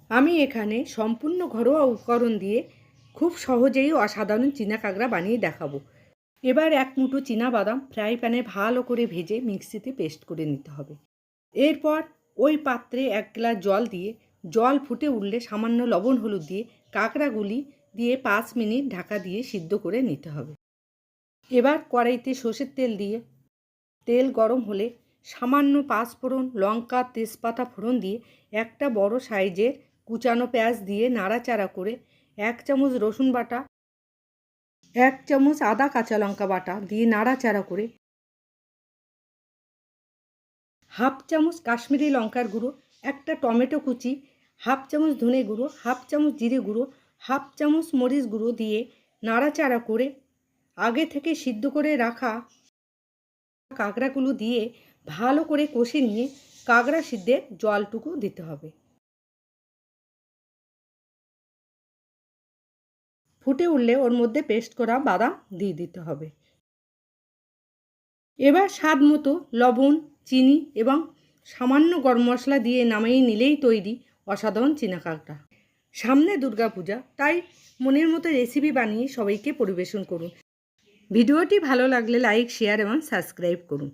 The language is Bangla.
আমি এখানে সম্পূর্ণ ঘরোয়া উপকরণ দিয়ে খুব সহজেই অসাধারণ চীনা কাঁকড়া বানিয়ে দেখাবো। এবার এক মুঠো চীনা বাদাম ফ্রাই প্যানে ভালো করে ভেজে মিক্সিতে পেস্ট করে নিতে হবে। এরপর ওই পাত্রে 1 গ্লাস জল দিয়ে জল ফুটে উঠলে সামান্য লবণ হলুদ দিয়ে কাঁকড়াগুলি দিয়ে 5 মিনিট ঢাকা দিয়ে সিদ্ধ করে নিতে হবে। এবার কড়াইতে সর্ষের তেল দিয়ে তেল গরম হলে সামান্য পাঁচফোড়ন, লঙ্কা, তেজপাতা ফোড়ন দিয়ে একটা বড় সাইজের কুচানো পেঁয়াজ দিয়ে নাড়াচাড়া করে 1 চামচ রসুন বাটা, 1 চামচ আদা কাঁচা লঙ্কা বাটা দিয়ে নাড়াচাড়া করে হাফ চামচ কাশ্মীরি লঙ্কার গুঁড়ো, একটা টমেটো কুচি, হাফ চামচ ধনে গুঁড়ো, হাফ চামচ জিরে গুঁড়ো, হাফ চামচ মরিচ গুঁড়ো দিয়ে নাড়াচাড়া করে আগে থেকে সিদ্ধ করে রাখা কাঁকড়াগুলো দিয়ে ভালো করে কষে নিয়ে কাঁকড়া সিদ্ধের জলটুকু দিতে হবে। ফুটে উঠলে ওর মধ্যে পেস্ট করা বাদাম দিয়ে দিতে হবে। এবার স্বাদ মতো লবণ, চিনি এবং সামান্য গরম মশলা দিয়ে নামিয়ে নিলেই তৈরি অসাধারণ চীনা কাঁকড়া। সামনে দুর্গাপূজা, তাই মনের মতো রেসিপি বানিয়ে সবাইকে পরিবেশন করুন। ভিডিওটি ভালো লাগলে লাইক, শেয়ার এবং সাবস্ক্রাইব করুন।